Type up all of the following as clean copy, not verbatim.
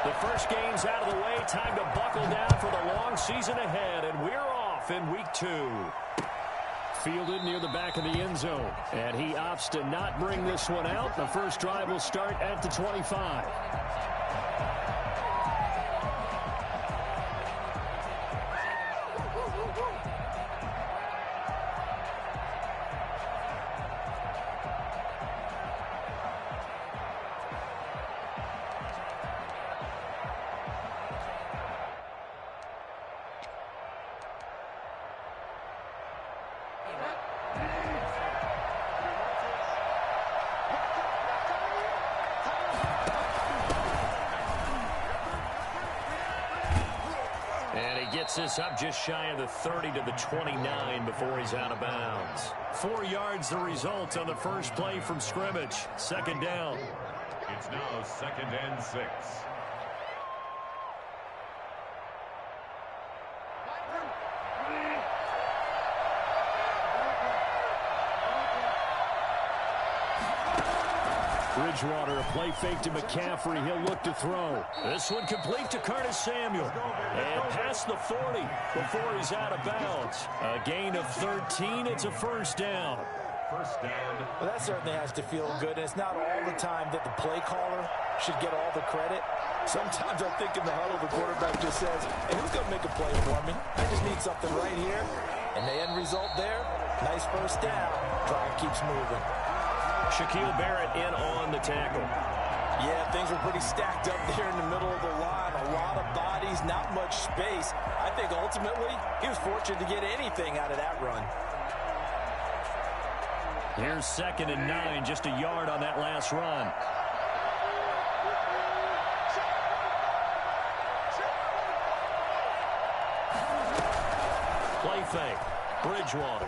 The first game's out of the way. Time to buckle down for the long season ahead, and we're off in week 2. Fielded near the back of the end zone, and he opts to not bring this one out. The first drive will start at the 25. Gets this up just shy of the 30 to the 29 before he's out of bounds. 4 yards the result on the first play from scrimmage. Second down. It's now 2nd and 6. Bridgewater, a play fake to McCaffrey. He'll look to throw. This one complete to Curtis Samuel. And past the 40 before he's out of bounds. A gain of 13. It's a first down. First down. Well, that certainly has to feel good. And it's not all the time that the play caller should get all the credit. Sometimes I think in the huddle, the quarterback just says, hey, who's going to make a play for me? I just need something right here. And the end result there, nice first down. Drive keeps moving. Shaquille Barrett in on the tackle. Yeah, things were pretty stacked up there in the middle of the line. A lot of bodies, not much space. I think ultimately he was fortunate to get anything out of that run. Here's 2nd and 9, just a yard on that last run. Play fake. Bridgewater.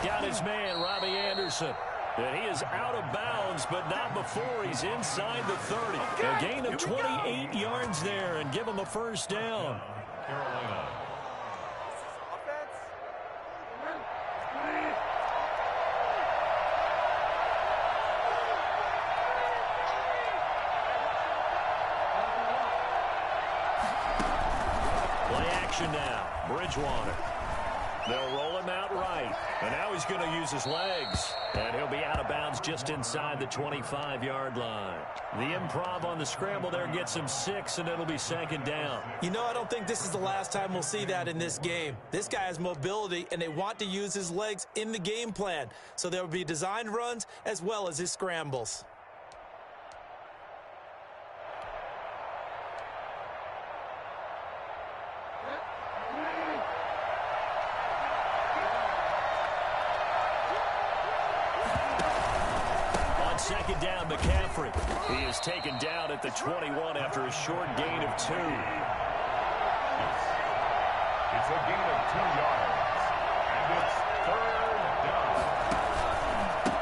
Got his man, Robbie Anderson. And he is out of bounds, but not before he's inside the 30. A gain of 28 yards there and give him a first down. Carolina. Play action now. Bridgewater. They'll roll him out right. And now he's going to use his legs. And he'll be out of bounds just inside the 25-yard line. The improv on the scramble there gets him 6, and it'll be 2nd down. You know, I don't think this is the last time we'll see that in this game. This guy has mobility, and they want to use his legs in the game plan. So there will be designed runs as well as his scrambles. Second down, McCaffrey. He is taken down at the 21 after a short gain of 2. It's a gain of 2 yards. And it's 3rd down.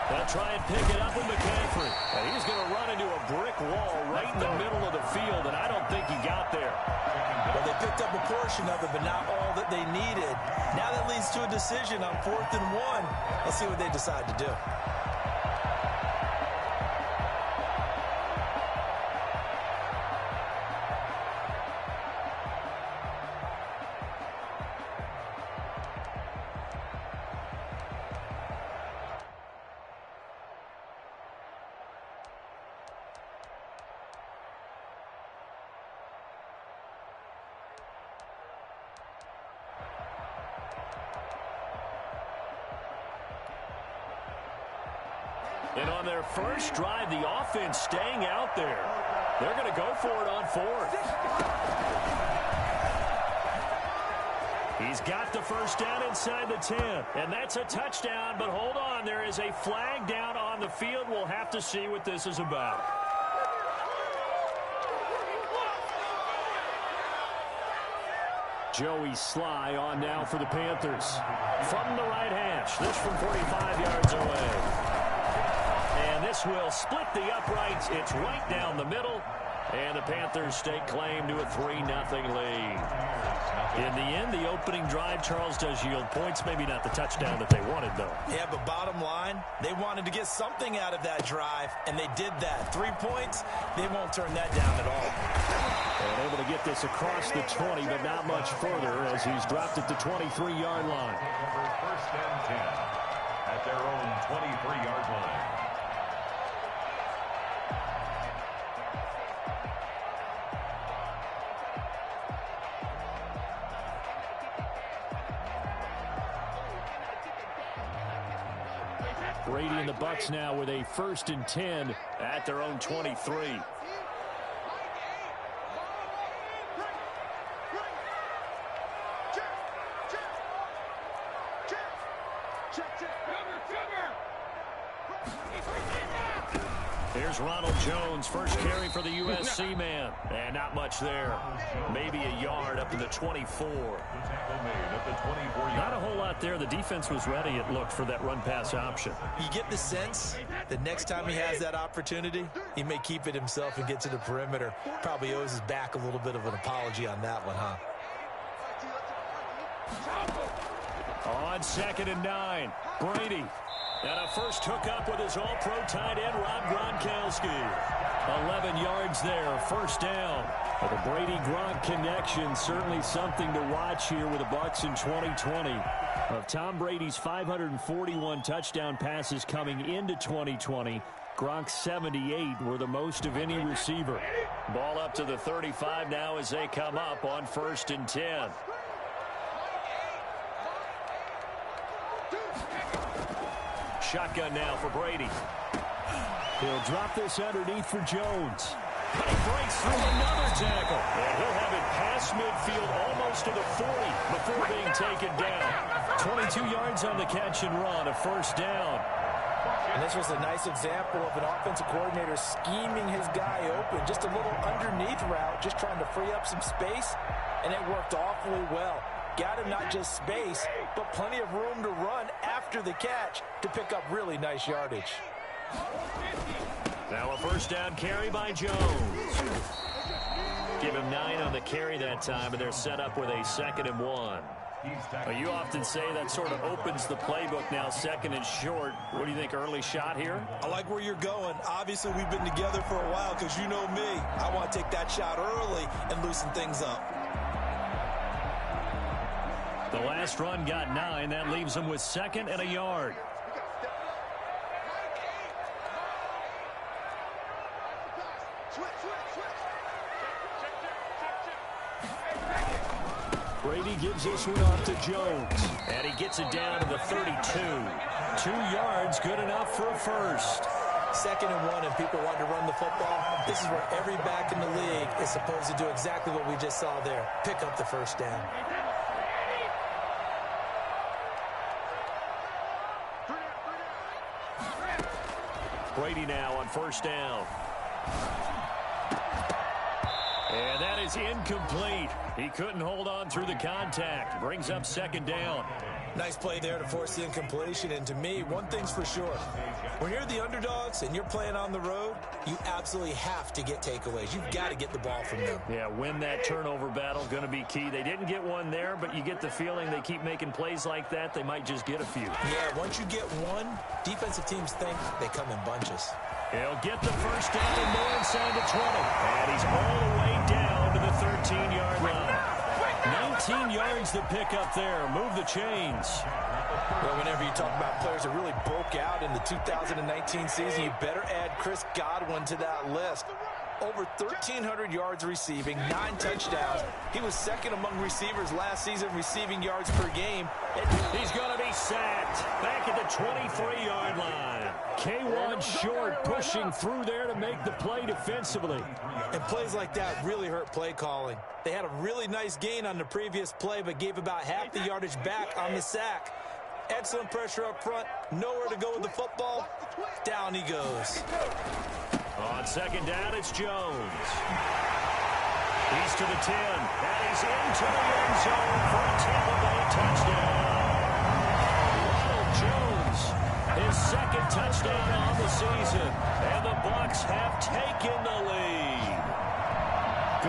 They'll try and pick it up with McCaffrey. And he's going to run into a brick wall right in the middle of the field, and I don't think he got there. Well, they picked up a portion of it, but not all that they needed. Now that leads to a decision on 4th and 1. Let's see what they decide to do. And on their first drive, the offense staying out there. They're going to go for it on 4th. He's got the first down inside the 10. And that's a touchdown, but hold on. There is a flag down on the field. We'll have to see what this is about. Joey Sly on now for the Panthers. From the right hash, this from 45 yards away. And this will split the uprights. It's right down the middle. And the Panthers stake claim to a 3-0 lead. In the end, the opening drive, Charles, does yield points. Maybe not the touchdown that they wanted, though. Yeah, but bottom line, they wanted to get something out of that drive, and they did that. 3 points, they won't turn that down at all. And able to get this across the 20, but not much further as he's dropped at the 23-yard line. First and 10 at their own 23-yard line. Brady and the Bucs now with a 1st and 10 at their own 23. Here's Ronald Jones, first carry for the USC man. And not much there. Maybe a yard up to the 24. Not a whole lot there. The defense was ready, it looked, for that run-pass option. You get the sense that next time he has that opportunity, he may keep it himself and get to the perimeter. Probably owes his back a little bit of an apology on that one, huh? On 2nd and 9, Brady. And a first hookup with his all-pro tight end, Rob Gronkowski. 11 yards there, first down. Well, the Brady-Gronk connection, certainly something to watch here with the Bucs in 2020. Of Tom Brady's 541 touchdown passes coming into 2020, Gronk's 78 were the most of any receiver. Ball up to the 35 now as they come up on 1st and 10. Shotgun now for Brady. He'll drop this underneath for Jones. But he breaks through another tackle. And he'll have it past midfield almost to the 40 before being taken down. 22 yards on the catch and run, a first down. And this was a nice example of an offensive coordinator scheming his guy open. Just a little underneath route, just trying to free up some space. And it worked awfully well. Got him not just space, but plenty of room to run after the catch to pick up really nice yardage. Now a first down carry by Jones. Give him 9 on the carry that time, and they're set up with a 2nd and 1. You often say that sort of opens the playbook now, 2nd and short. What do you think, early shot here? I like where you're going. Obviously, we've been together for a while because you know me. I want to take that shot early and loosen things up. The last run got 9. That leaves them with 2nd and a yard. Brady gives this one off to Jones. And he gets it down to the 32. 2 yards, good enough for a first. 2nd and 1, and people want to run the football. This is where every back in the league is supposed to do exactly what we just saw there. Pick up the first down. Brady now on first down. And that is incomplete. He couldn't hold on through the contact. Brings up 2nd down. Nice play there to force the incompletion. And to me, one thing's for sure. When you're the underdogs and you're playing on the road, you absolutely have to get takeaways. You've got to get the ball from them. Yeah, win that turnover battle, going to be key. They didn't get one there, but you get the feeling they keep making plays like that, they might just get a few. Yeah, once you get one, defensive teams think they come in bunches. He'll get the first down and more inside the 20. And he's all the way down to the 13-yard line. 19 yards to pick up there. Move the chains. Well, whenever you talk about players that really broke out in the 2019 season, you better add Chris Godwin to that list. Over 1,300 yards receiving, 9 touchdowns. He was 2nd among receivers last season receiving yards per game. He's going to be sacked back at the 23-yard line. K1 short, pushing through there to make the play defensively. And plays like that really hurt play calling. They had a really nice gain on the previous play, but gave about half the yardage back on the sack. Excellent pressure up front, nowhere to go with the football. Down he goes. On 2nd down, it's Jones. He's to the 10, and he's into the end zone for a Tampa Bay touchdown. Ronald Jones, his 2nd touchdown on the season, and the Bucs have taken the lead.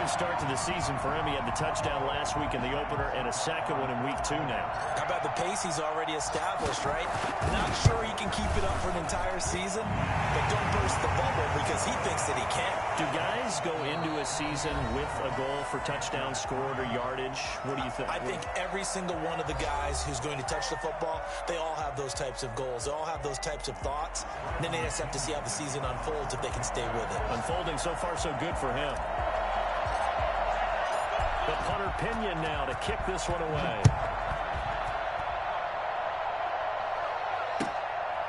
good start to the season for him. He had the touchdown last week in the opener and a second one in week 2 now. How about the pace he's already established, right? Not sure he can keep it up for an entire season, but don't burst the bubble because he thinks that he can. Do guys go into a season with a goal for touchdown scored or yardage? What do you think? I think every single one of the guys who's going to touch the football, they all have those types of goals. They all have those types of thoughts. And then they just have to see how the season unfolds if they can stay with it. Unfolding so far so good for him. The punter Pinion now to kick this one away.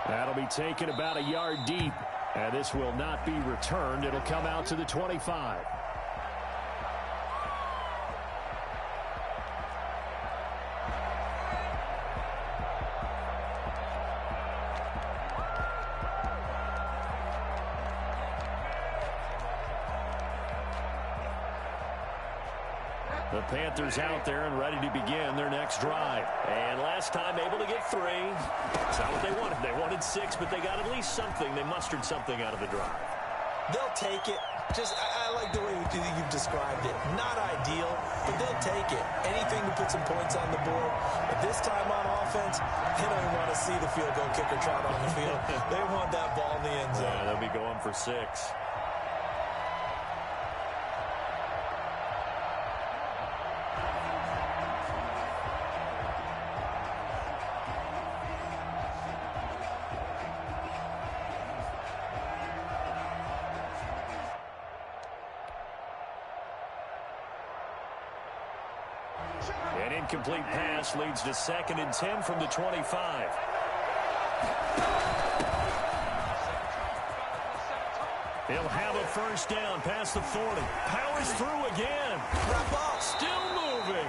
That'll be taken about a yard deep. And this will not be returned. It'll come out to the 25. The Panthers out there and ready to begin their next drive. And last time able to get 3. That's not what they wanted. They wanted 6, but they got at least something. They mustered something out of the drive. They'll take it. I like the way you've described it. Not ideal, but they'll take it. Anything to put some points on the board. But this time on offense, they don't even want to see the field goal kicker trot on the field. They want that ball in the end zone. Yeah, they'll be going for 6. An incomplete pass leads to 2nd and 10 from the 25. He'll have a first down past the 40. Powers through again. Wrap up. Still moving.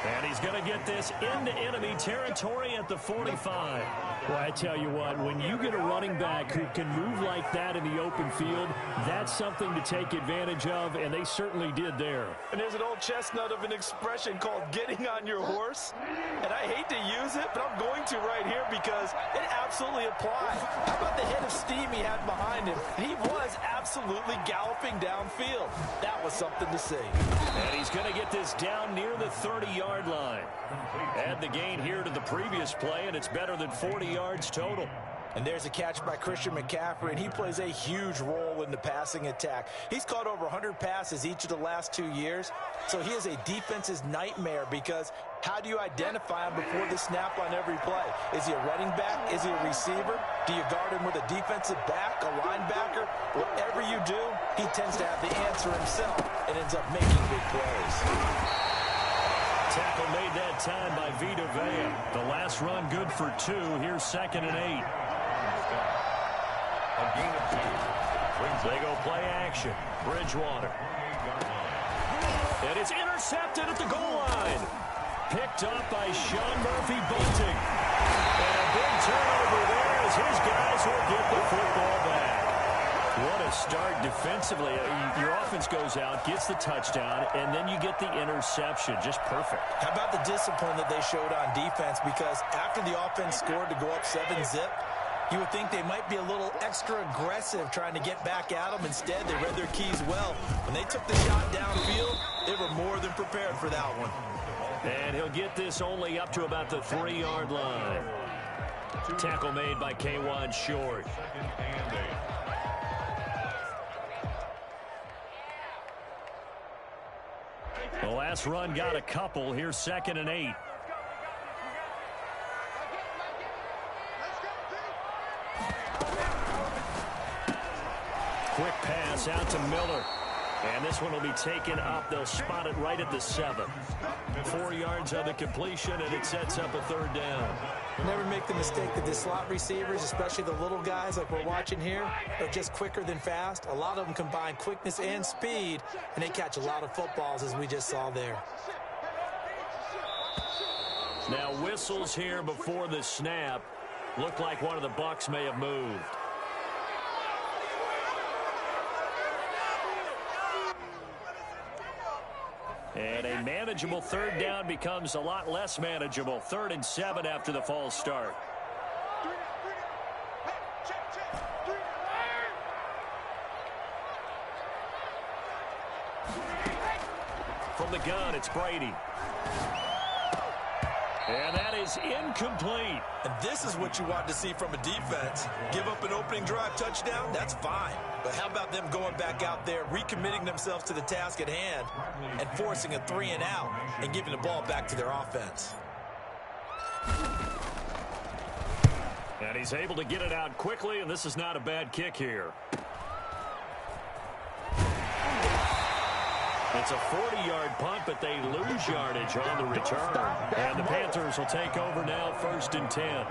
And he's going to get this into enemy territory at the 45. Well, I tell you what, when you get a running back who can move like that in the open field, that's something to take advantage of, and they certainly did there. And there's an old chestnut of an expression called getting on your horse. And I hate to use it, but I'm going to right here because it absolutely applies. How about the head of steam he had behind him? He was absolutely galloping downfield. That was something to see. And he's going to get this down near the 30-yard line. Add the gain here to the previous play, and it's better than 40 yards total. And there's a catch by Christian McCaffrey, and he plays a huge role in the passing attack. He's caught over 100 passes each of the last 2 years, so he is a defense's nightmare because how do you identify him before the snap on every play? Is he a running back? Is he a receiver? Do you guard him with a defensive back, a linebacker? Whatever you do, he tends to have the answer himself and ends up making big plays. Tackle made that time by Vita Vea. The last run good for 2. Here's 2nd and 8. A gain of 2. They go play action. Bridgewater. And it's intercepted at the goal line. Picked up by Sean Murphy-Bunting. And a big turnover there as his guys will get the football back. What a start defensively. Your offense goes out, gets the touchdown, and then you get the interception. Just perfect. How about the discipline that they showed on defense? Because after the offense scored to go up 7-zip, you would think they might be a little extra aggressive trying to get back at them. Instead, they read their keys well. When they took the shot downfield, they were more than prepared for that one. And he'll get this only up to about the 3-yard line. Tackle made by K'Wan Short. The last run got a couple. Here's 2nd and 8. Quick pass out to Miller. And this one will be taken up. They'll spot it right at the 7. 4 yards on the completion, and it sets up a 3rd down. Never make the mistake that the slot receivers, especially the little guys like we're watching here, are just quicker than fast. A lot of them combine quickness and speed, and they catch a lot of footballs, as we just saw there. Now whistles here before the snap. Looked like one of the Bucs may have moved. And a manageable 3rd down becomes a lot less manageable. 3rd and 7 after the false start. from the gun. It's Brady. And that is incomplete. And this is what you want to see from a defense. Give up an opening drive touchdown, that's fine. But how about them going back out there, recommitting themselves to the task at hand, and forcing a 3-and-out and giving the ball back to their offense. And he's able to get it out quickly, and this is not a bad kick here. It's a 40-yard punt, but they lose yardage on the return. And the Panthers will take over now, 1st and 10.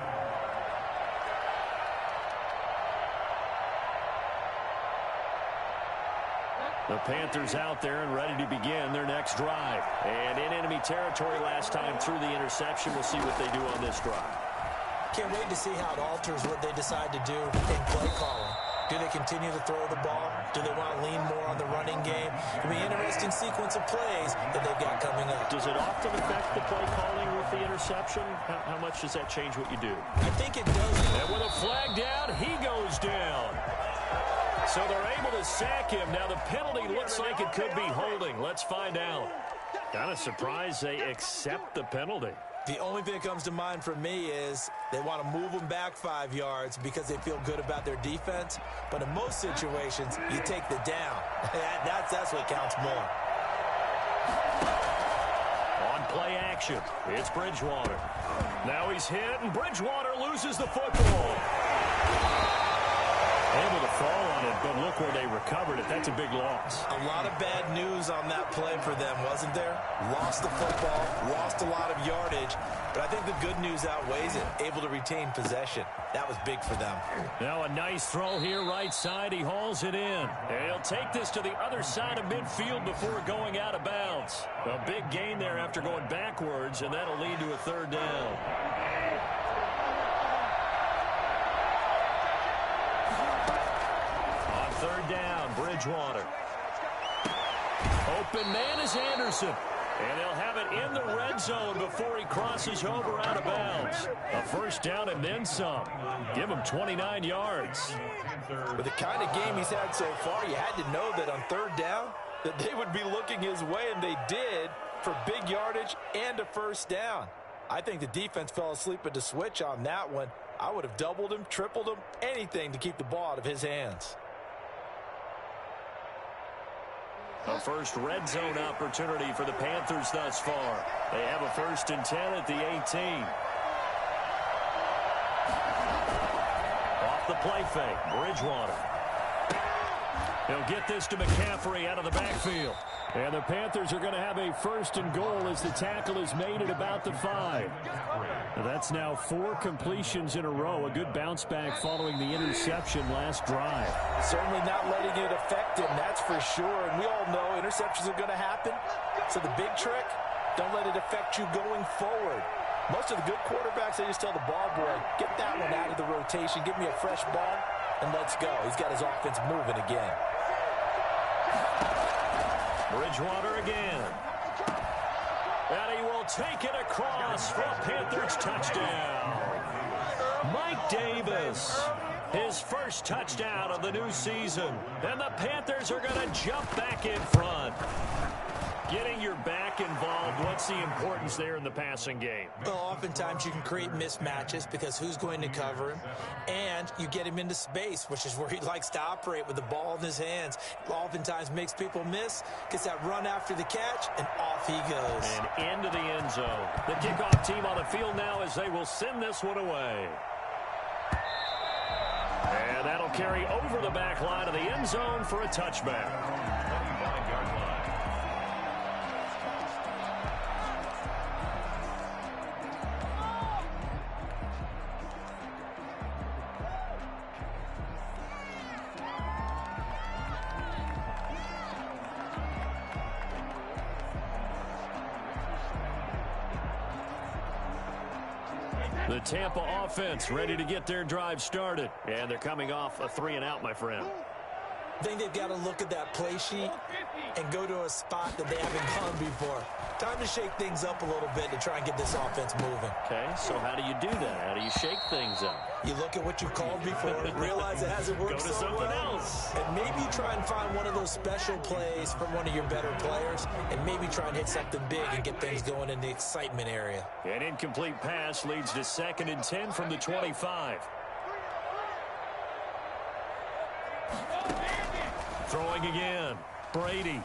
The Panthers out there and ready to begin their next drive. And in enemy territory last time through the interception. We'll see what they do on this drive. Can't wait to see how it alters what they decide to do in play calling. Do they continue to throw the ball? Do they want to lean more on the running game? It'll be an interesting sequence of plays that they've got coming up. Does it often affect the play calling with the interception? How much does that change what you do? I think it does. And with a flag down, he goes down. So they're able to sack him. Now the penalty looks like it could be holding. Let's find out. Kind of surprised they accept the penalty. The only thing that comes to mind for me is they want to move them back 5 yards because they feel good about their defense. But in most situations, you take the down. That's what counts more. On play action, it's Bridgewater. Now he's hit, and Bridgewater loses the football. Able to fall on it, but look where they recovered it. That's a big loss. A lot of bad news on that play for them, wasn't there? Lost the football, lost a lot of yardage, but I think the good news outweighs it. Able to retain possession. That was big for them. Now a nice throw here, right side. He hauls it in. And he'll take this to the other side of midfield before going out of bounds. A big gain there after going backwards, and that'll lead to a 3rd down. On 3rd down, Bridgewater. Open man is Anderson. And they'll have it in the red zone before he crosses over out of bounds. A 1st down and then some. Give him 29 yards. With the kind of game he's had so far, you had to know that on 3rd down that they would be looking his way, and they did, for big yardage and a 1st down. I think the defense fell asleep at the switch on that one. I would have doubled him, tripled him, anything to keep the ball out of his hands. A first red zone opportunity for the Panthers thus far. They have a 1st and 10 at the 18. Off the play fake, Bridgewater. He'll get this to McCaffrey out of the backfield. And the Panthers are going to have a 1st and goal as the tackle is made at about the 5. That's now 4 completions in a row. A good bounce back following the interception last drive. Certainly not letting it affect him, that's for sure. And we all know interceptions are going to happen. So the big trick, don't let it affect you going forward. Most of the good quarterbacks, they just tell the ball boy, get that one out of the rotation, give me a fresh ball, and let's go. He's got his offense moving again. Bridgewater again. And he will take it across for a Panthers touchdown. Mike Davis, his 1st touchdown of the new season. And the Panthers are going to jump back in front. Getting your back involved, what's the importance there in the passing game? Well, oftentimes you can create mismatches because who's going to cover him? And you get him into space, which is where he likes to operate with the ball in his hands. Oftentimes makes people miss, gets that run after the catch, and off he goes. And into the end zone. The kickoff team on the field now as they will send this one away. And that'll carry over the back line of the end zone for a touchback. The Tampa offense ready to get their drive started. And they're coming off a 3-and-out, my friend. I think they've got to look at that play sheet and go to a spot that they haven't gone before. Time to shake things up a little bit to try and get this offense moving. Okay, so how do you do that? How do you shake things up? You look at what you've called before, realize it hasn't worked Go to so something well, else. and maybe you try and find one of those special plays from one of your better players, and maybe try and hit something big and get things going in the excitement area. An incomplete pass leads to 2nd and 10 from the 25. Throwing again. Brady.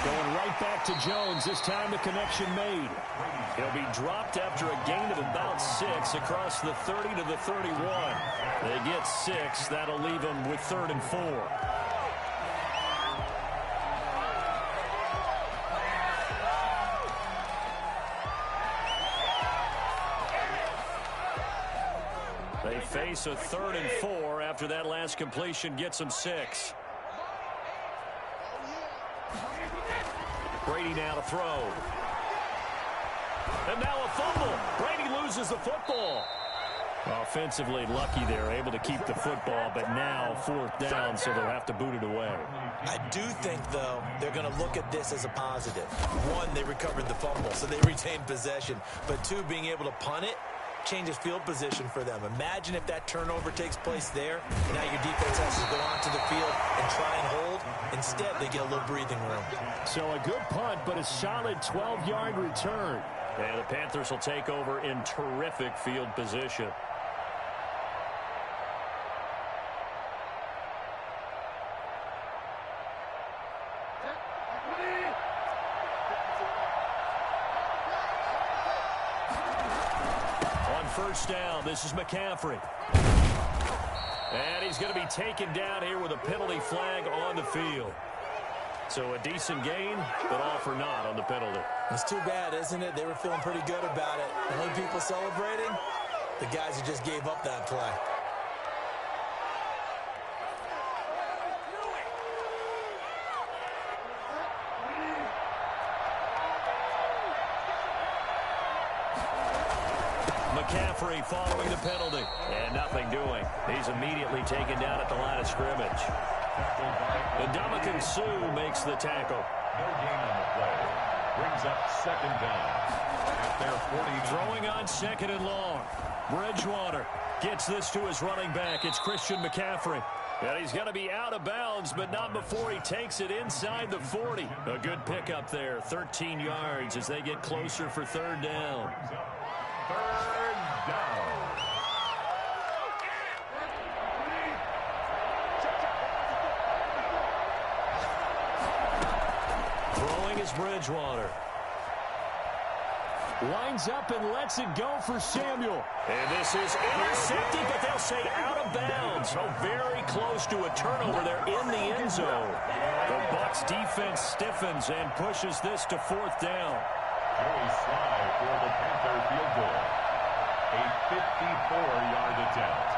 Going right back to Jones. This time the connection made. He'll be dropped after a gain of about 6 across the 30 to the 31. They get 6. That'll leave them with 3rd and 4. They face a 3rd and 4 after that last completion gets them 6. Brady now to throw. And now a fumble. Brady loses the football. Offensively lucky they're able to keep the football, but now 4th down, so they'll have to boot it away. I do think, though, they're going to look at this as a positive. 1, they recovered the fumble, so they retained possession. But 2, being able to punt it changes field position for them. Imagine if that turnover takes place there. Now your defense has to go onto the field and try and hold. Instead, they get a little breathing room. So a good punt, but a solid 12-yard return. And the Panthers will take over in terrific field position. First down, this is McCaffrey. And he's going to be taken down here with a penalty flag on the field. So a decent gain, but all for naught on the penalty. It's too bad, isn't it? They were feeling pretty good about it. The only people celebrating, the guys who just gave up that play. McCaffrey following the penalty. And nothing doing. He's immediately taken down at the line of scrimmage. And Ndamukong Suh makes the tackle. No gain on the play. Brings up 2nd down. At their 40. Throwing on 2nd and long. Bridgewater gets this to his running back. It's Christian McCaffrey. And he's going to be out of bounds, but not before he takes it inside the 40. A good pickup there. 13 yards as they get closer for 3rd down. 3rd down. Throwing is Bridgewater. Lines up and lets it go for Samuel. And this is intercepted, but they'll say out of bounds. So very close to a turnover there in the end zone. The Bucs defense stiffens and pushes this to 4th down. Joey Sly for the Panther field goal. A 54-yard attempt.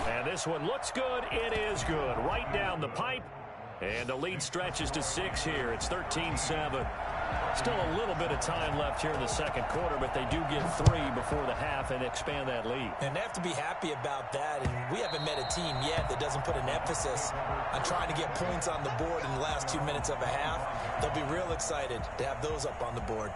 And this one looks good. It is good. Right down the pipe. And the lead stretches to 6 here. It's 13-7. Still a little bit of time left here in the 2nd quarter, but they do get 3 before the half and expand that lead. And they have to be happy about that. And we haven't met a team yet that doesn't put an emphasis on trying to get points on the board in the last 2 minutes of a half. They'll be real excited to have those up on the board.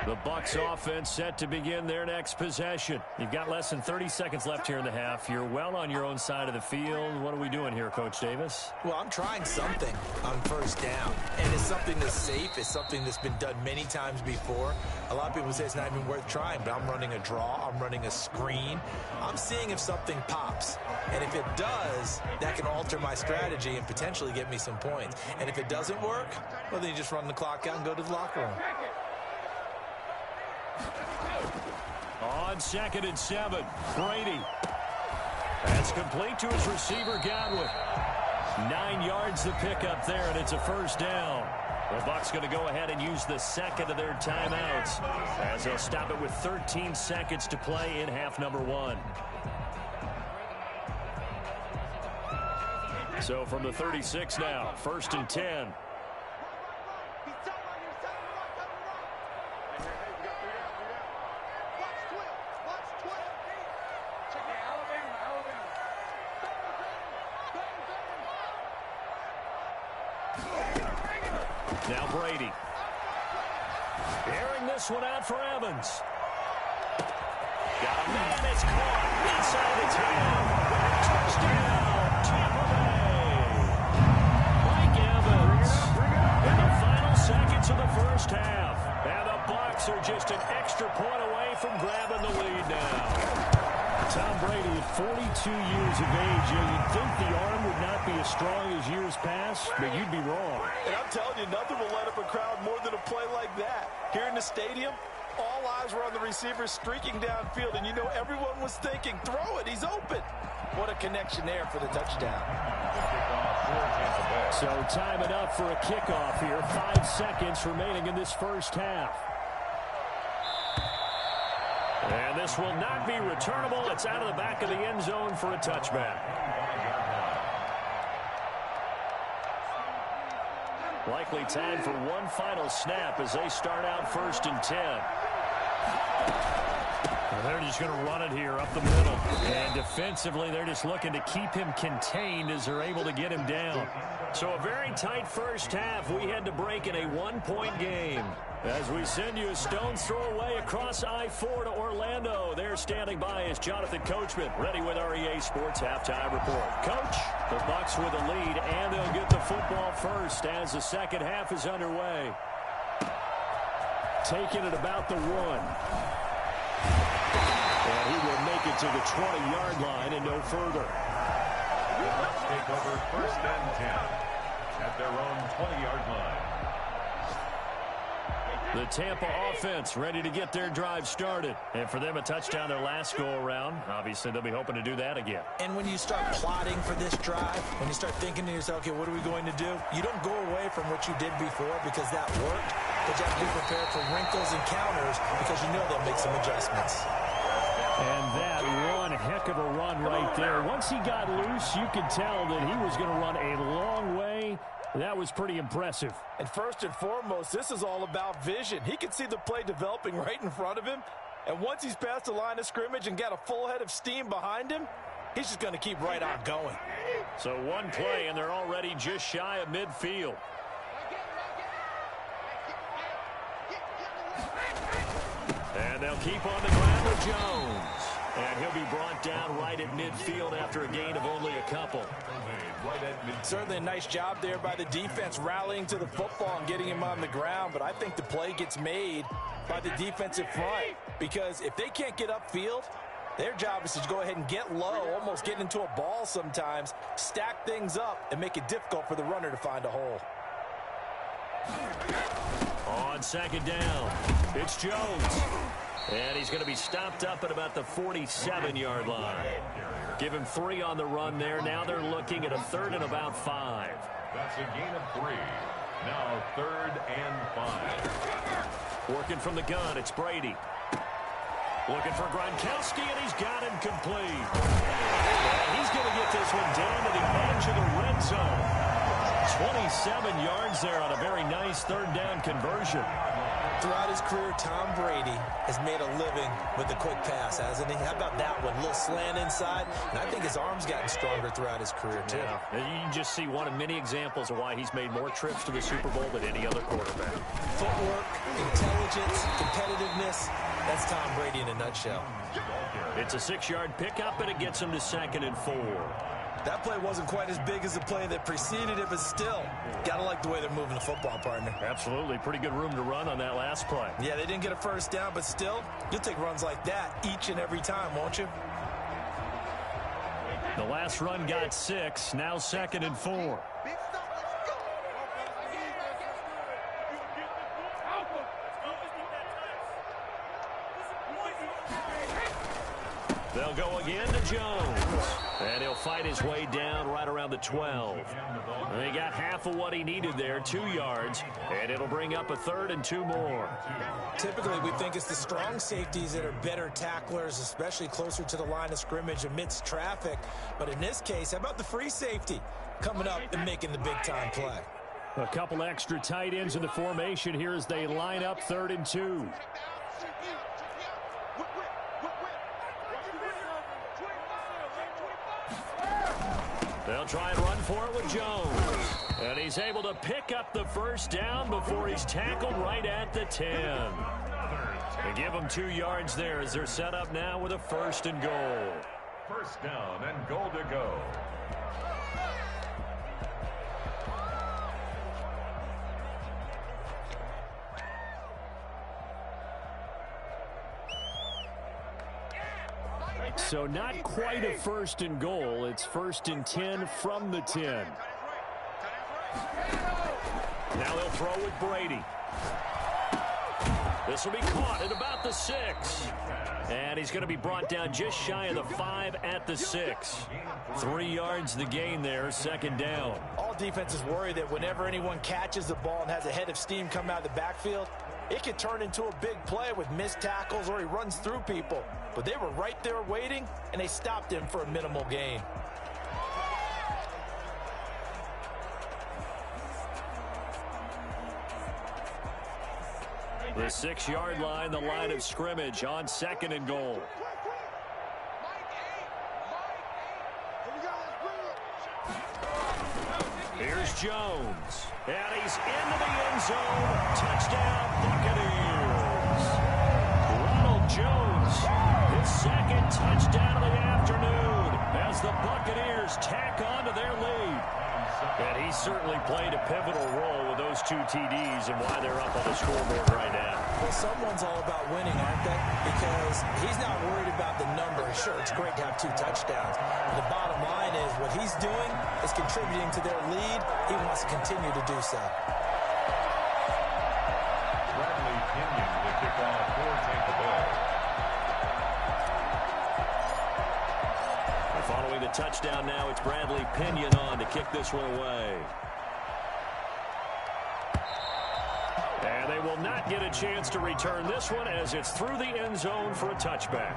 The Bucs offense set to begin their next possession. You've got less than 30 seconds left here in the half. You're well on your own side of the field. What are we doing here, Coach Davis? Well, I'm trying something on 1st down. And it's something that's safe. It's something that's been done many times before. A lot of people say it's not even worth trying, but I'm running a draw. I'm running a screen. I'm seeing if something pops. And if it does, that can alter my strategy and potentially get me some points. And if it doesn't work, well, then you just run the clock out and go to the locker room. On 2nd and 7, Brady. That's complete to his receiver, Godwin. 9 yards the pickup there, and it's a 1st down. The Bucs going to go ahead and use the second of their timeouts as they'll stop it with 13 seconds to play in half number 1. So from the 36 now, 1st and 10. Now Brady. Airing this one out for Evans. Got a man that's caught inside the 10. Touchdown, Tampa Bay. Mike Evans in the final seconds of the first half. And the Bucs are just an extra point away from grabbing the lead now. Tom Brady at 42 years of age. You'd think the arm would not be as strong as years past, but you'd be wrong. And I'm telling you, nothing will light up a crowd more than a play like that. Here in the stadium, all eyes were on the receiver streaking downfield, and you know everyone was thinking, throw it, he's open. What a connection there for the touchdown. So time it up for a kickoff here. 5 seconds remaining in this first half. And this will not be returnable. It's out of the back of the end zone for a touchback. Likely time for one final snap as they start out 1st and 10. They're just going to run it here up the middle. And defensively, they're just looking to keep him contained as they're able to get him down. So a very tight first half. We had to break in a 1-point game. As we send you a stone's throw away across I-4 to Orlando. There standing by is Jonathan Coachman, ready with our EA Sports Halftime Report. Coach, the Bucs with the lead, and they'll get the football first as the second half is underway. Taking it about the 1. And he will make it to the 20-yard line and no further. Let's take over 1st and 10 at their own 20-yard line. The Tampa offense ready to get their drive started. And for them, a touchdown their last go-around. Obviously, they'll be hoping to do that again. And when you start plotting for this drive, when you start thinking to yourself, okay, what are we going to do? You don't go away from what you did before because that worked. But you have to be prepared for wrinkles and counters because you know they'll make some adjustments. And that one heck of a run right there. Once he got loose, you could tell that he was going to run a long way. That was pretty impressive. And first and foremost, this is all about vision. He can see the play developing right in front of him. And once he's past the line of scrimmage and got a full head of steam behind him, he's just going to keep right on going. So one play, and they're already just shy of midfield. And they'll keep on the ground with Jones. And he'll be brought down right at midfield after a gain of only a couple. Certainly a nice job there by the defense rallying to the football and getting him on the ground. But I think the play gets made by the defensive front because if they can't get upfield, their job is to go ahead and get low, almost get into a ball sometimes, stack things up, and make it difficult for the runner to find a hole. On 2nd down, it's Jones. And he's going to be stopped up at about the 47-yard line. Give him 3 on the run there. Now they're looking at a 3rd and about 5. That's a gain of 3. Now 3rd and 5. Working from the gun, it's Brady. Looking for Gronkowski, and he's got him complete. And he's going to get this one down to the edge of the red zone. 27 yards there on a very nice 3rd down conversion. Throughout his career, Tom Brady has made a living with the quick pass, hasn't he? How about that one? A little slant inside. And I think his arm's gotten stronger throughout his career, too. Yeah. You can just see one of many examples of why he's made more trips to the Super Bowl than any other quarterback. Footwork, intelligence, competitiveness. That's Tom Brady in a nutshell. It's a 6-yard pickup, and it gets him to 2nd and 4. That play wasn't quite as big as the play that preceded it, but still, got to like the way they're moving the football, partner. Absolutely. Pretty good room to run on that last play. Yeah, they didn't get a 1st down, but still, you'll take runs like that each and every time, won't you? The last run got 6, now 2nd and 4. They'll go again to Jones. And he'll fight his way down right around the 12. And he got half of what he needed there, 2 yards, and it'll bring up a 3rd and 2 more. Typically, we think it's the strong safeties that are better tacklers, especially closer to the line of scrimmage amidst traffic. But in this case, how about the free safety coming up and making the big-time play? A couple extra tight ends in the formation here as they line up 3rd and 2. They'll try and run for it with Jones. And he's able to pick up the first down before he's tackled right at the 10. They give him 2 yards there as they're set up now with a 1st and goal. First down and goal to go. So not quite a 1st and goal. It's 1st and 10 from the 10. Now they'll throw with Brady. This will be caught at about the 6. And he's going to be brought down just shy of the 5 at the 6. 3 yards the gain there, 2nd down. All defenses worry that whenever anyone catches the ball and has a head of steam come out of the backfield, it could turn into a big play with missed tackles or he runs through people. But they were right there waiting, and they stopped him for a minimal gain. The 6-yard line, the line of scrimmage on 2nd and goal. Here's Jones. And he's into the end zone. Touchdown, Buccaneers. Ronald Jones, his 2nd touchdown of the afternoon as the Buccaneers tack on to their lead. And he certainly played a pivotal role with those 2 TDs and why they're up on the scoreboard right now. Well, someone's all about winning, aren't they? Because he's not worried about the number. Sure, it's great to have 2 touchdowns. But the bottom line is what he's doing is contributing to their lead. He wants to continue to do so. Bradley Pinion, the kickoff for Tampa Bay. Following the touchdown now, it's Bradley Pinion on to kick this one away. And they will not get a chance to return this one as it's through the end zone for a touchback.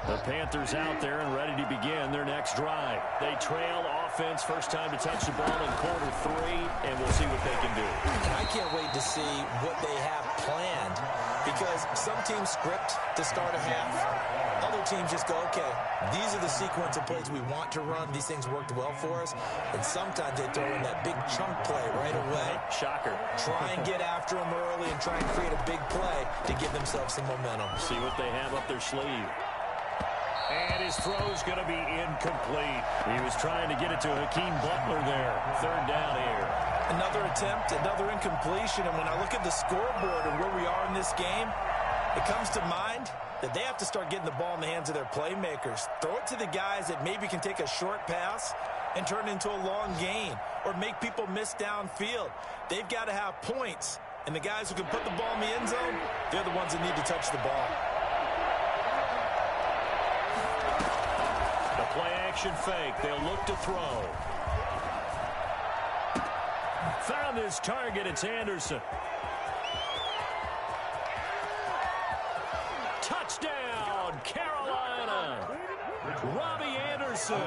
The Panthers out there and ready to begin their next drive. They trail offense, first time to touch the ball in quarter 3, and we'll see what they can do. I can't wait to see what they have planned because some teams script to start a half. Other teams just go, okay, these are the sequence of plays we want to run. These things worked well for us. And sometimes they throw in that big chunk play right away. Shocker. Try and get after them early and try and create a big play to give themselves some momentum. See what they have up their sleeve. And his throw's going to be incomplete. He was trying to get it to Hakeem Butler there. 3rd down here. Another attempt, another incompletion. And when I look at the scoreboard and where we are in this game, it comes to mind that they have to start getting the ball in the hands of their playmakers. Throw it to the guys that maybe can take a short pass and turn it into a long gain or make people miss downfield. They've got to have points. And the guys who can put the ball in the end zone, they're the ones that need to touch the ball. Play-action fake. They'll look to throw. Found his target. It's Anderson. Touchdown, Carolina. Robbie Anderson,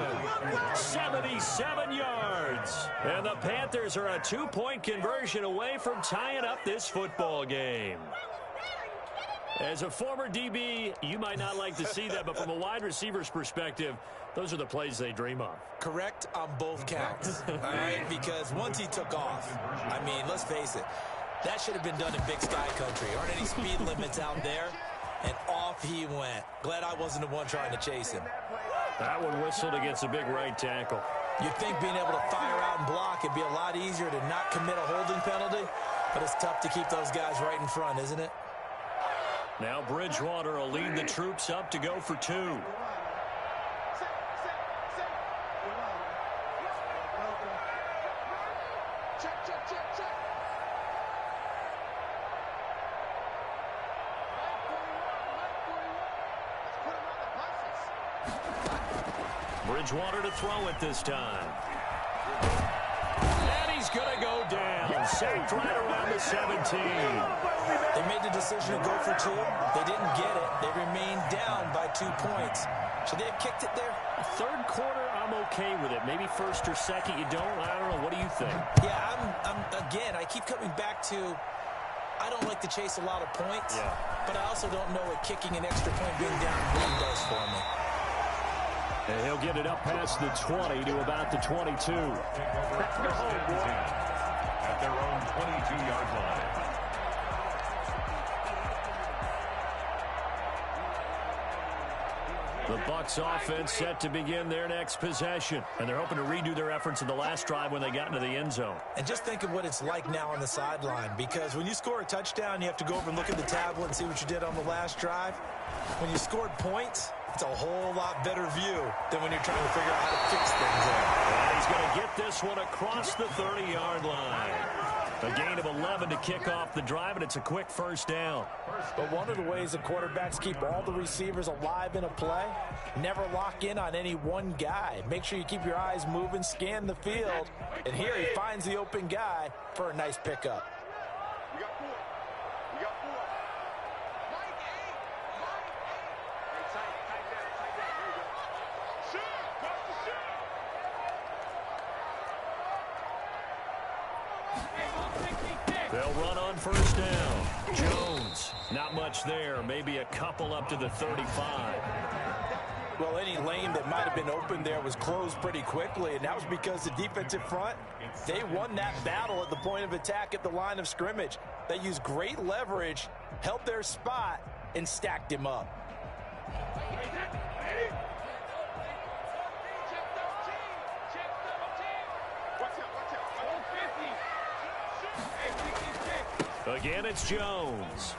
77 yards. And the Panthers are a 2-point conversion away from tying up this football game. As a former DB, you might not like to see that, but from a wide receiver's perspective, those are the plays they dream of. Correct on both counts, all right? Because once he took off, I mean, let's face it, that should have been done in Big Sky Country. Aren't any speed limits out there? And off he went. Glad I wasn't the one trying to chase him. That one whistled against a big right tackle. You'd think being able to fire out and block would be a lot easier to not commit a holding penalty, but it's tough to keep those guys right in front, isn't it? Now Bridgewater will lead the troops up to go for 2. Bridgewater to throw it this time. And he's going to go down. Sacked right around the 17. They made the decision to go for 2. They didn't get it. They remained down by 2 points. Should they have kicked it there? Third quarter, I'm okay with it. Maybe first or second, you don't. I don't know. What do you think? Yeah, again, I keep coming back to I don't like to chase a lot of points, but I also don't know what kicking an extra point being down 1 does for me. And he'll get it up past the 20 to about the 22. Let's go home, boy. At their own 22-yard line. The Bucs offense set to begin their next possession. And they're hoping to redo their efforts in the last drive when they got into the end zone. And just think of what it's like now on the sideline, because when you score a touchdown, you have to go over and look at the tablet and see what you did on the last drive. When you scored points, it's a whole lot better view than when you're trying to figure out how to fix things there. And he's going to get this one across the 30-yard line. A gain of 11 to kick off the drive, and it's a quick first down. But one of the ways the quarterbacks keep all the receivers alive in a play, never lock in on any one guy. Make sure you keep your eyes moving, scan the field, and here he finds the open guy for a nice pickup. We got 4. We got 4. Mike 8. Mike 8. Hey, tight down. There you go. Shoot. Cross the shoot. They'll run on first down. Jones, not much there. Maybe a couple up to the 35. Well, any lane that might have been open there was closed pretty quickly, and that was because the defensive front, they won that battle at the point of attack at the line of scrimmage. They used great leverage, held their spot, and stacked him up. Again, it's Jones.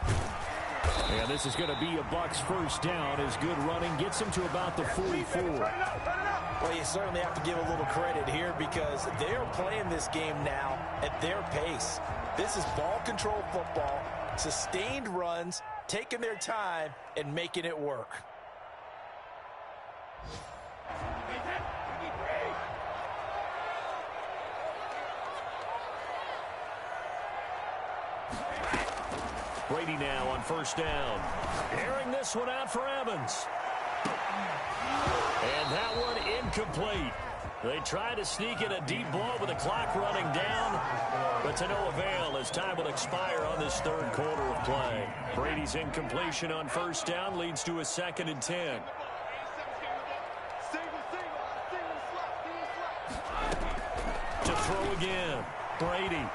And this is going to be a Bucs first down as good running gets him to about the 44. Well, you certainly have to give a little credit here because they're playing this game now at their pace. This is ball control football, sustained runs, taking their time, and making it work. Brady now on first down. Airing this one out for Evans. And that one incomplete. They try to sneak in a deep ball with the clock running down, but to no avail as time will expire on this third quarter of play. Brady's incompletion on first down leads to a 2nd and 10. To throw again, Brady.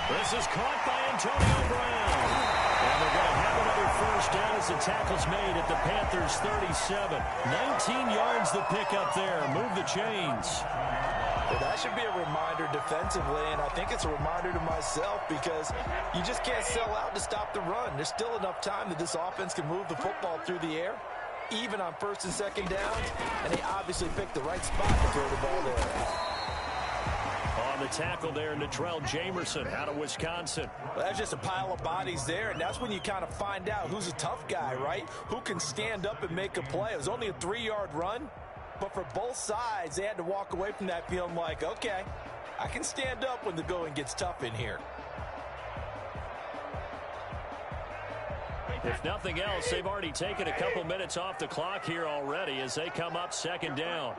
This is caught by Antonio Brown. And they're going to have another first down as the tackle's made at the Panthers' 37. 19 yards the pickup there. Move the chains. Well, that should be a reminder defensively, and I think it's a reminder to myself because you just can't sell out to stop the run. There's still enough time that this offense can move the football through the air, even on first and second downs, and they obviously picked the right spot to throw the ball there. On the tackle there, Natrell Jamerson out of Wisconsin. Well, that's just a pile of bodies there, and that's when you kind of find out who's a tough guy, right? Who can stand up and make a play. It was only a 3-yard run, but for both sides, they had to walk away from that feeling like, okay, I can stand up when the going gets tough in here. If nothing else, they've already taken a couple minutes off the clock here already as they come up second down.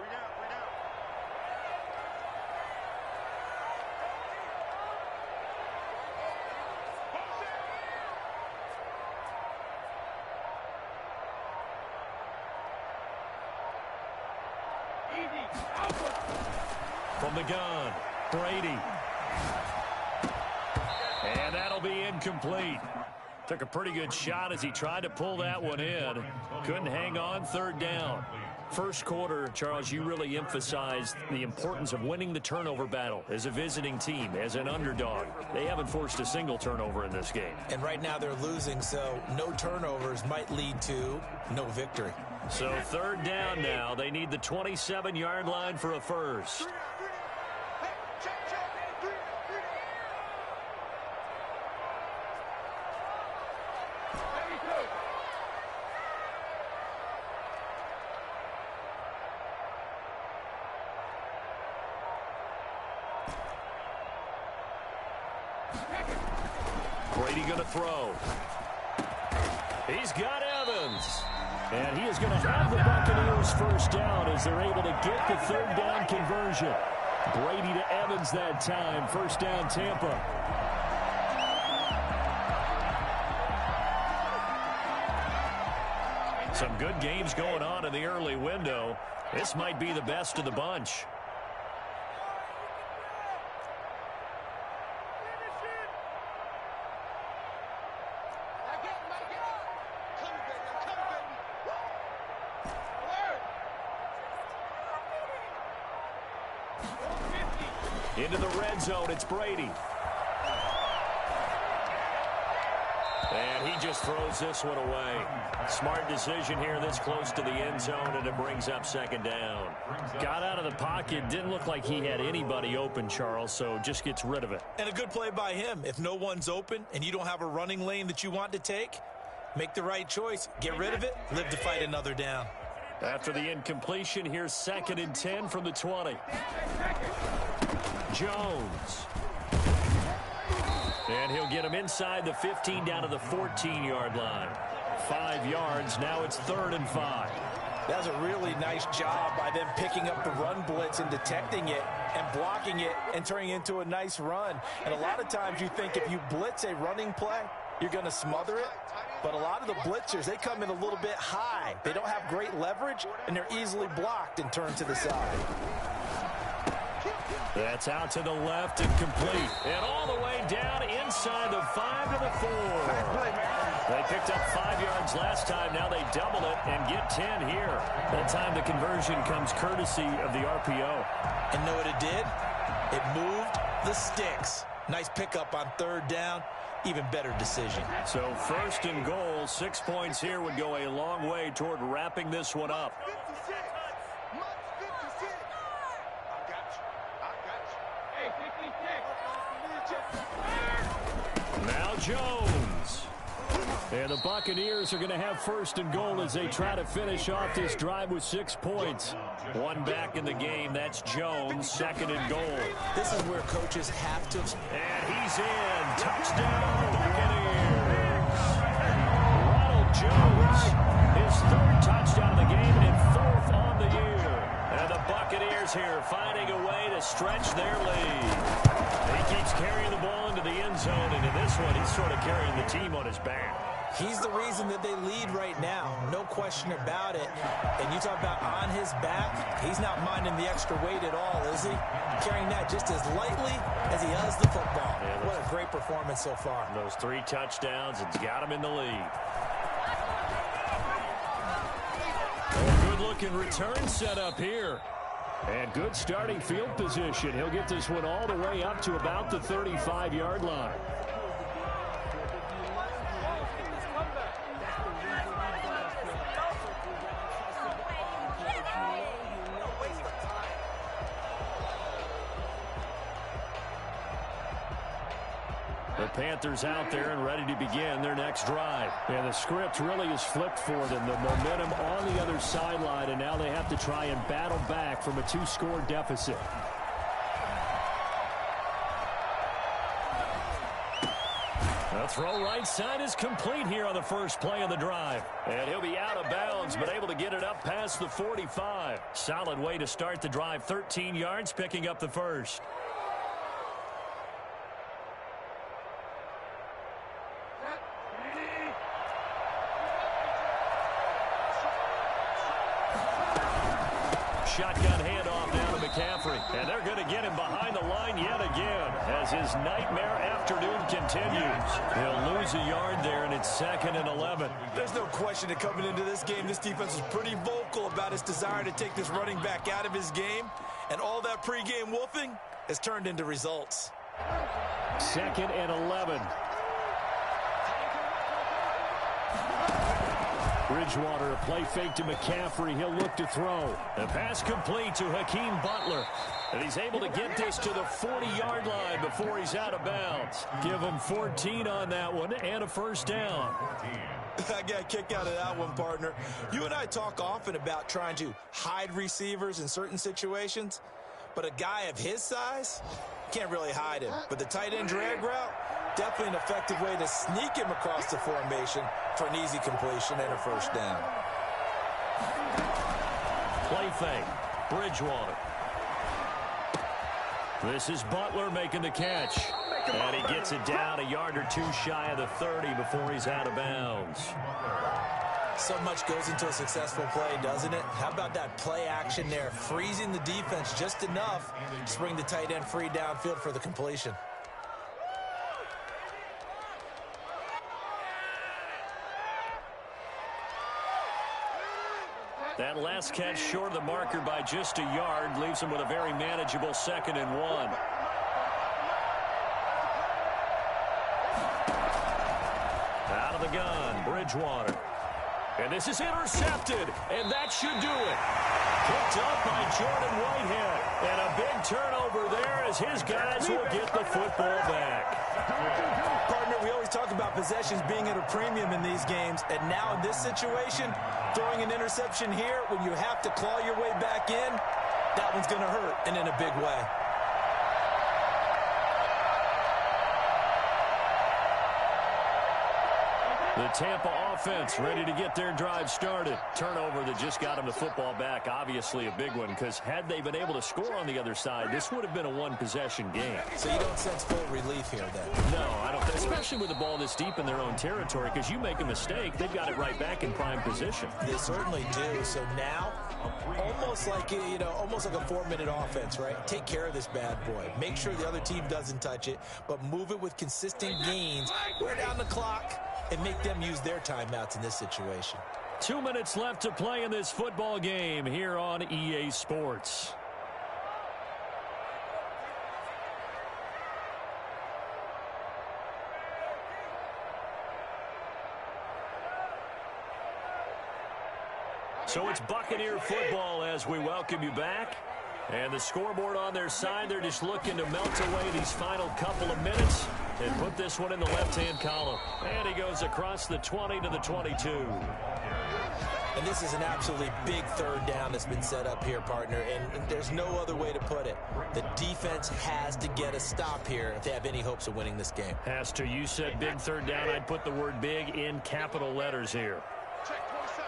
From the gun, Brady. And that'll be incomplete. Took a pretty good shot as he tried to pull that one in. Couldn't hang on, third down. First quarter, Charles, you really emphasized the importance of winning the turnover battle as a visiting team, as an underdog. They haven't forced a single turnover in this game. And right now they're losing, so no turnovers might lead to no victory. So third down now. They need the 27-yard line for a first. Brady going to throw. He's got Evans. And he is going to have the Buccaneers first down as they're able to get the third down conversion. Brady to Evans that time. First down, Tampa. Some good games going on in the early window. This might be the best of the bunch. Into the red zone, it's Brady. And he just throws this one away. Smart decision here this close to the end zone, and it brings up second down. Got out of the pocket, didn't look like he had anybody open, Charles, so just gets rid of it. And a good play by him. If no one's open and you don't have a running lane that you want to take, make the right choice. Get rid of it, live to fight another down. After the incompletion, here's 2nd and 10 from the 20. Jones. And he'll get him inside the 15 down to the 14-yard line. 5 yards. Now it's 3rd and 5. That was a really nice job by them picking up the run blitz and detecting it and blocking it and turning it into a nice run. And a lot of times you think if you blitz a running play, you're going to smother it. But a lot of the blitzers, they come in a little bit high. They don't have great leverage, and they're easily blocked and turned to the side. That's out to the left and complete. And all the way down inside the 5 to the 4. They picked up 5 yards last time. Now they double it and get 10 here. That time the conversion comes courtesy of the RPO. And know what it did? It moved the sticks. Nice pickup on 3rd down. Even better decision. So 1st and goal, 6 points here would go a long way toward wrapping this one up. Now Jones. And the Buccaneers are going to have 1st and goal as they try to finish off this drive with 6 points. One back in the game. That's Jones. 2nd and goal. This is where coaches have to. And he's in. Touchdown, Buccaneers. Ronald Jones, his 3rd touchdown of the game and 4th on the year. And the Buccaneers here finding a way to stretch their lead. He keeps carrying the ball into the end zone, and in this one, he's sort of carrying the team on his back. He's the reason that they lead right now. No question about it. And you talk about on his back, he's not minding the extra weight at all, is he? Carrying that just as lightly as he does the football. Yeah, what a great performance so far. Those 3 touchdowns, it's got him in the lead. Good-looking return set up here. And good starting field position. He'll get this one all the way up to about the 35-yard line. The Panthers out there and ready to begin their next drive. And the script really is flipped for them. The momentum on the other sideline, and now they have to try and battle back from a 2-score deficit. The throw right side is complete here on the first play of the drive. And he'll be out of bounds, but able to get it up past the 45. Solid way to start the drive. 13 yards, picking up the first. Shotgun handoff down to McCaffrey. And they're going to get him behind the line yet again as his nightmare afternoon continues. He'll lose a yard there, and it's 2nd and 11. There's no question that coming into this game, this defense was pretty vocal about its desire to take this running back out of his game. And all that pregame wolfing has turned into results. 2nd and 11. Bridgewater, a play fake to McCaffrey. He'll look to throw. The pass complete to Hakeem Butler. And he's able to get this to the 40-yard line before he's out of bounds. Give him 14 on that one and a first down. I got a kick out of that one, partner. You and I talk often about trying to hide receivers in certain situations, but a guy of his size can't really hide him. But the tight end drag route, definitely an effective way to sneak him across the formation for an easy completion and a first down. Play fake. Bridgewater. This is Butler making the catch. And he gets it down a yard or two shy of the 30 before he's out of bounds. So much goes into a successful play, doesn't it? How about that play action there, freezing the defense just enough to bring the tight end free downfield for the completion. That last catch short of the marker by just a yard leaves him with a very manageable 2nd and 1. Out of the gun, Bridgewater. And this is intercepted, and that should do it. Picked up by Jordan Whitehead. And a big turnover there as his guys will get the football back. Partner, we always talk about possessions being at a premium in these games, and now in this situation, throwing an interception here when you have to claw your way back in, that one's going to hurt, and in a big way. The Tampa offense ready to get their drive started. Turnover that just got them the football back. Obviously a big one, because had they been able to score on the other side, this would have been a one-possession game. So you don't sense full relief here, then? No, I don't. Especially with the ball this deep in their own territory, because you make a mistake, they've got it right back in prime position. They certainly do. So now, almost like a 4-minute offense, right? Take care of this bad boy. Make sure the other team doesn't touch it, but move it with consistent gains. Wear down the clock and make them use their timeouts in this situation. 2 minutes left to play in this football game here on EA Sports. So it's Buccaneer football as we welcome you back. And the scoreboard on their side, they're just looking to melt away these final couple of minutes and put this one in the left-hand column. And he goes across the 20 to the 22. And this is an absolutely big third down that's been set up here, partner, and there's no other way to put it. The defense has to get a stop here if they have any hopes of winning this game. Has to. You said big third down. I'd put the word big in capital letters here. Check 27.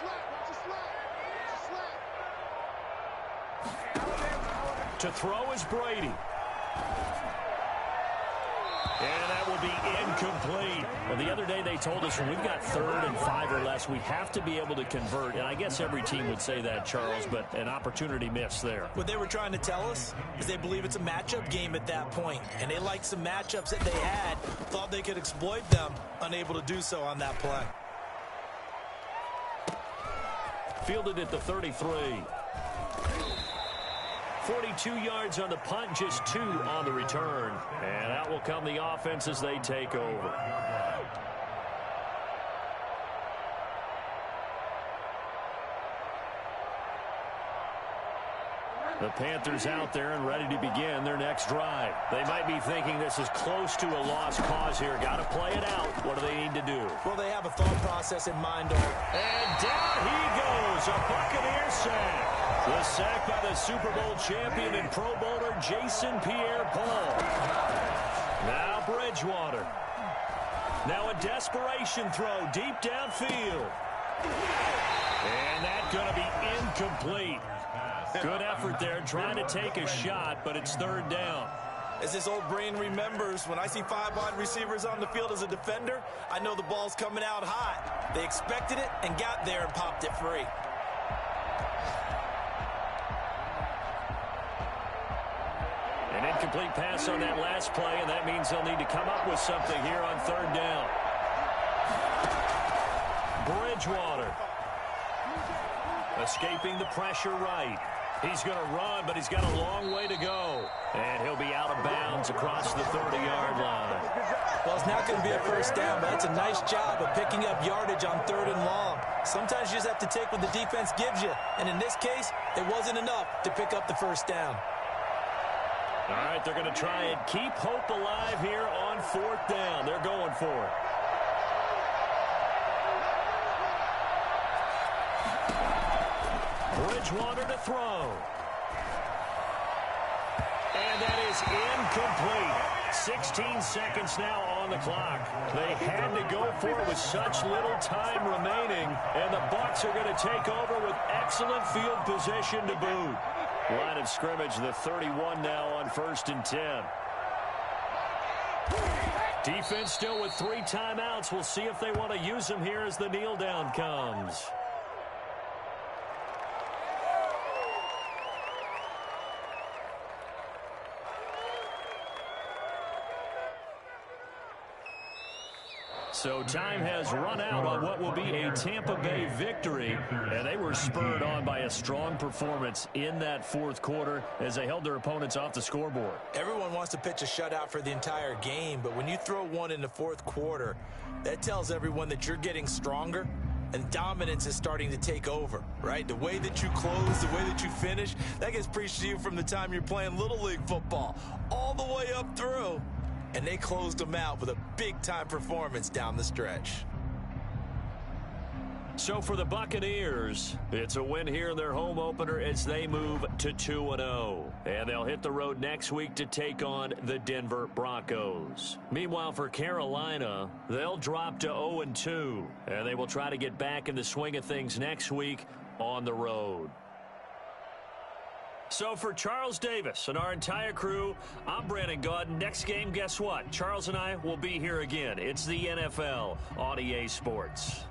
3. Watch his slap. To throw is Brady. And that will be incomplete. Well, the other day they told us when we've got 3rd and 5 or less, we have to be able to convert. And I guess every team would say that, Charles, but an opportunity missed there. What they were trying to tell us is they believe it's a matchup game at that point. And they liked some matchups that they had, thought they could exploit them, unable to do so on that play. Fielded at the 33. 42 yards on the punt, just 2 on the return. And out will come the offense as they take over. The Panthers out there and ready to begin their next drive. They might be thinking this is close to a lost cause here. Got to play it out. What do they need to do? Well, they have a thought process in mind. And down he goes. A Buccaneer sack. The sack by the Super Bowl champion and Pro Bowler Jason Pierre-Paul. Now Bridgewater. Now a desperation throw deep downfield. And that's going to be incomplete. Good effort there, trying to take a shot, but it's 3rd down. As this old brain remembers, when I see 5 wide receivers on the field as a defender, I know the ball's coming out hot. They expected it and got there and popped it free. An incomplete pass on that last play, and that means they'll need to come up with something here on 3rd down. Bridgewater. Escaping the pressure right. He's going to run, but he's got a long way to go. And he'll be out of bounds across the 30-yard line. Well, it's not going to be a first down, but that's a nice job of picking up yardage on 3rd and long. Sometimes you just have to take what the defense gives you. And in this case, it wasn't enough to pick up the first down. All right, they're going to try and keep hope alive here on 4th down. They're going for it. Bridgewater to throw. And that is incomplete. 16 seconds now on the clock. They had to go for it with such little time remaining, and the Bucs are going to take over with excellent field position to boot. Line of scrimmage, the 31 now on 1st and 10. Defense still with 3 timeouts. We'll see if they want to use them here as the kneel down comes. So time has run out on what will be a Tampa Bay victory, and they were spurred on by a strong performance in that 4th quarter as they held their opponents off the scoreboard. Everyone wants to pitch a shutout for the entire game, but when you throw one in the 4th quarter, that tells everyone that you're getting stronger and dominance is starting to take over, right? The way that you close, the way that you finish, that gets preached to you from the time you're playing Little League football all the way up through. And they closed them out with a big-time performance down the stretch. So for the Buccaneers, it's a win here in their home opener as they move to 2-0. And they'll hit the road next week to take on the Denver Broncos. Meanwhile, for Carolina, they'll drop to 0-2. And they will try to get back in the swing of things next week on the road. So for Charles Davis and our entire crew, I'm Brandon Gaudin. Next game, guess what? Charles and I will be here again. It's the NFL on EA Sports.